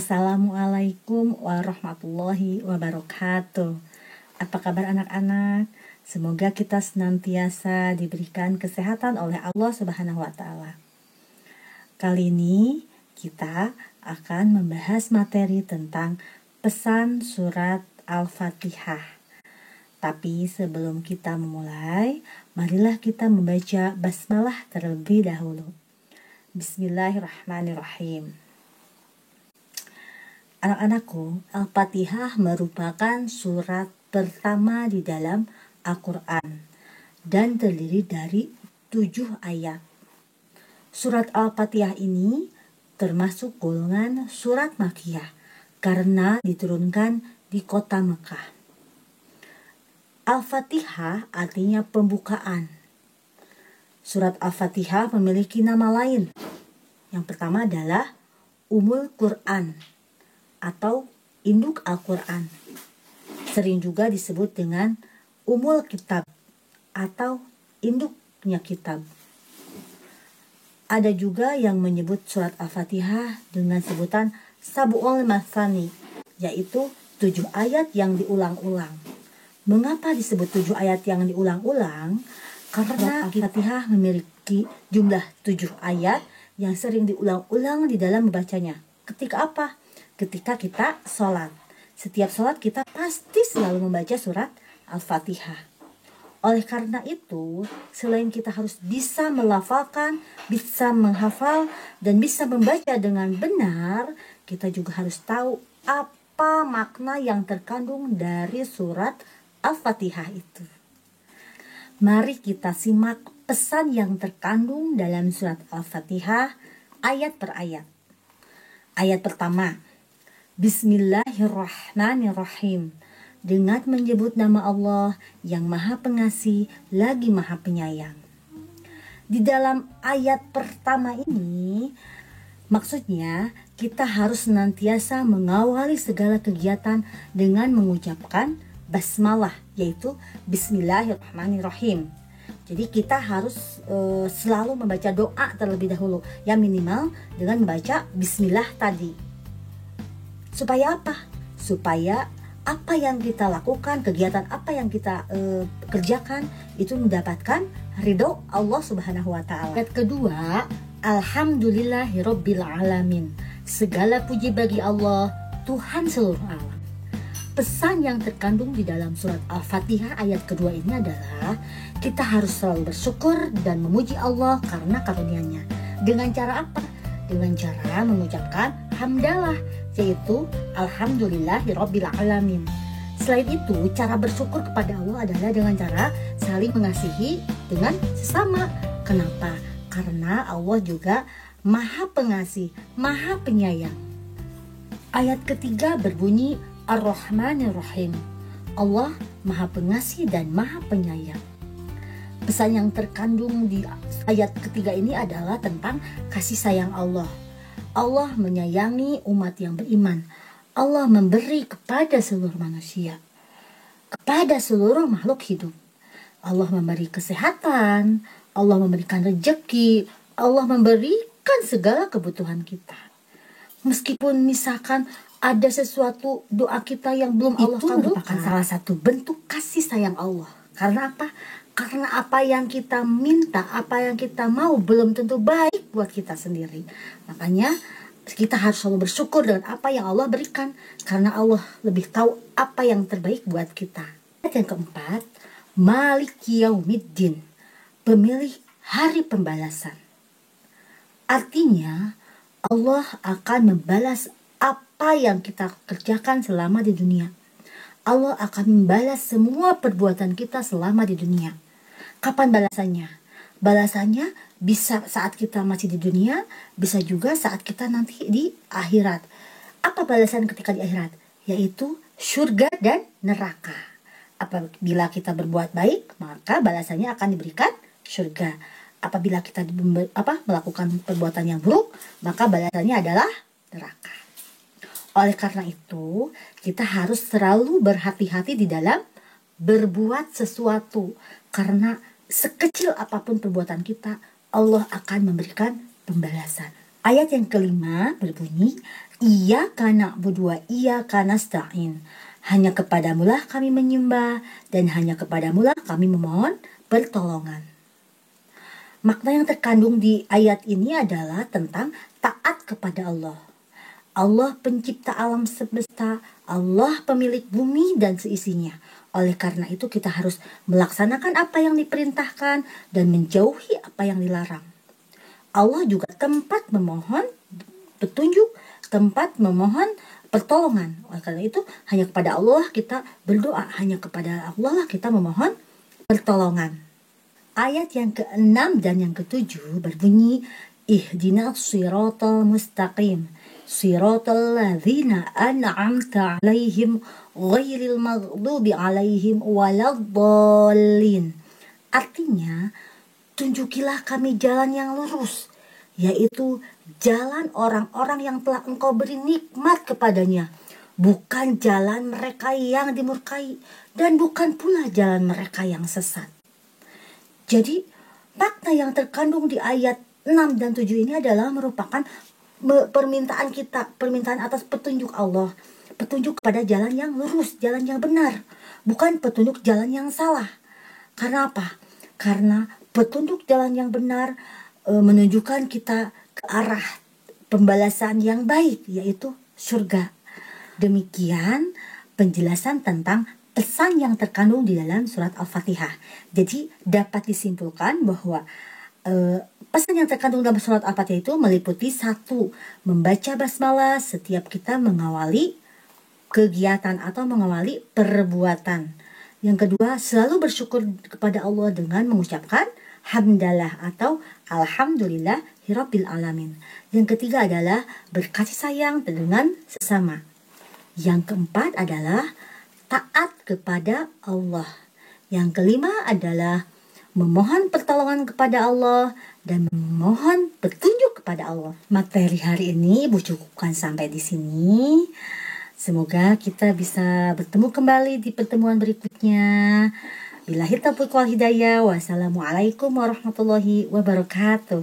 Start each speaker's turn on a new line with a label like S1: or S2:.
S1: Assalamualaikum warahmatullahi wabarakatuh. Apa kabar anak-anak? Semoga kita senantiasa diberikan kesehatan oleh Allah Subhanahu wa Ta'ala. Kali ini kita akan membahas materi tentang pesan surat Al-Fatihah. Tapi sebelum kita memulai, marilah kita membaca basmalah terlebih dahulu. Bismillahirrahmanirrahim. Anak-anakku, Al-Fatihah merupakan surat pertama di dalam Al-Quran dan terdiri dari 7 ayat. Surat Al-Fatihah ini termasuk golongan surat Makkiyah karena diturunkan di kota Mekah. Al-Fatihah artinya pembukaan. Surat Al-Fatihah memiliki nama lain. Yang pertama adalah Ummul Quran atau induk Al-Quran. Sering juga disebut dengan Ummul Kitab atau induknya kitab. Ada juga yang menyebut surat Al-Fatihah dengan sebutan Sab'ul Masani, yaitu 7 ayat yang diulang-ulang. Mengapa disebut 7 ayat yang diulang-ulang? Karena Al-Fatihah memiliki jumlah 7 ayat yang sering diulang-ulang di dalam membacanya. Ketika apa? Ketika kita sholat. Setiap sholat kita pasti selalu membaca surat Al-Fatihah. Oleh karena itu, selain kita harus bisa melafalkan, bisa menghafal, dan bisa membaca dengan benar, kita juga harus tahu apa makna yang terkandung dari surat Al-Fatihah itu. Mari kita simak pesan yang terkandung dalam surat Al-Fatihah ayat per ayat. Ayat pertama, Bismillahirrahmanirrahim. Dengan menyebut nama Allah yang Maha Pengasih lagi Maha Penyayang. Di dalam ayat pertama ini, maksudnya kita harus senantiasa mengawali segala kegiatan dengan mengucapkan basmalah, yaitu Bismillahirrahmanirrahim. Jadi kita harus selalu membaca doa terlebih dahulu, yang minimal dengan membaca Bismillah tadi. Supaya apa? Supaya apa yang kita lakukan, kegiatan apa yang kita kerjakan itu mendapatkan ridho Allah Subhanahu wa Ta'ala. Ayat kedua, Alhamdulillahirabbil alamin. Segala puji bagi Allah, Tuhan seluruh alam. Pesan yang terkandung di dalam surat Al-Fatihah ayat kedua ini adalah kita harus selalu bersyukur dan memuji Allah karena karunia-Nya. Dengan cara apa? Dengan cara mengucapkan hamdalah, yaitu Alhamdulillahirabbil alamin. Selain itu, cara bersyukur kepada Allah adalah dengan cara saling mengasihi dengan sesama. Kenapa? Karena Allah juga Maha Pengasih, Maha Penyayang. Ayat ketiga berbunyi Ar-Rahmanir-Rahim. Allah Maha Pengasih dan Maha Penyayang. Pesan yang terkandung di ayat ketiga ini adalah tentang kasih sayang Allah. Allah menyayangi umat yang beriman. Allah memberi kepada seluruh manusia, kepada seluruh makhluk hidup. Allah memberi kesehatan, Allah memberikan rezeki, Allah memberikan segala kebutuhan kita. Meskipun misalkan ada sesuatu doa kita yang belum Allah kabulkan, merupakan salah satu bentuk kasih sayang Allah. Karena apa? Karena apa yang kita minta, apa yang kita mau belum tentu baik buat kita sendiri. Makanya kita harus selalu bersyukur dengan apa yang Allah berikan. Karena Allah lebih tahu apa yang terbaik buat kita. Ayat yang keempat, Maliki Yaumiddin. Pemilik hari pembalasan. Artinya Allah akan membalas apa yang kita kerjakan selama di dunia. Allah akan membalas semua perbuatan kita selama di dunia. Kapan balasannya? Balasannya bisa saat kita masih di dunia, bisa juga saat kita nanti di akhirat. Apa balasan ketika di akhirat? Yaitu surga dan neraka. Apabila kita berbuat baik, maka balasannya akan diberikan surga. Apabila kita melakukan perbuatan yang buruk, maka balasannya adalah neraka. Oleh karena itu, kita harus selalu berhati-hati di dalam berbuat sesuatu. Karena sekecil apapun perbuatan kita, Allah akan memberikan pembalasan. Ayat yang kelima berbunyi, Iyyaka na'budu wa iyyaka nasta'in. Hanya kepadamulah kami menyembah dan hanya kepadamulah kami memohon pertolongan. Makna yang terkandung di ayat ini adalah tentang taat kepada Allah. Allah pencipta alam semesta, Allah pemilik bumi dan seisinya. Oleh karena itu kita harus melaksanakan apa yang diperintahkan dan menjauhi apa yang dilarang. Allah juga tempat memohon petunjuk, tempat memohon pertolongan. Oleh karena itu hanya kepada Allah kita berdoa, hanya kepada Allah lah kita memohon pertolongan. Ayat yang ke-6 dan yang ke-7 berbunyi, ihdinas siratal mustaqim, siratal ladzina an'amta 'alaihim ghairil maghdubi 'alaihim waladdallin. Artinya, tunjukilah kami jalan yang lurus, yaitu jalan orang-orang yang telah Engkau beri nikmat kepadanya, bukan jalan mereka yang dimurkai dan bukan pula jalan mereka yang sesat. Jadi makna yang terkandung di ayat 6 dan 7 ini adalah merupakan permintaan kita, permintaan atas petunjuk Allah, petunjuk kepada jalan yang lurus, jalan yang benar, bukan petunjuk jalan yang salah. Karena apa? Karena petunjuk jalan yang benar menunjukkan kita ke arah pembalasan yang baik, yaitu surga. Demikian penjelasan tentang pesan yang terkandung di dalam surat Al-Fatihah. Jadi dapat disimpulkan bahwa pesan yang terkandung dalam surat Al-Fatihah itu meliputi 1. Membaca basmalah setiap kita mengawali kegiatan atau mengawali perbuatan. Yang kedua, selalu bersyukur kepada Allah dengan mengucapkan hamdalah atau alhamdulillahirabbil alamin. Yang ketiga adalah berkasih sayang dengan sesama. Yang keempat adalah taat kepada Allah. Yang kelima adalah memohon pertolongan kepada Allah dan memohon petunjuk kepada Allah. Materi hari ini Ibu cukupkan sampai di sini. Semoga kita bisa bertemu kembali di pertemuan berikutnya. Billahi taufiq wal hidayah. Wassalamualaikum warahmatullahi wabarakatuh.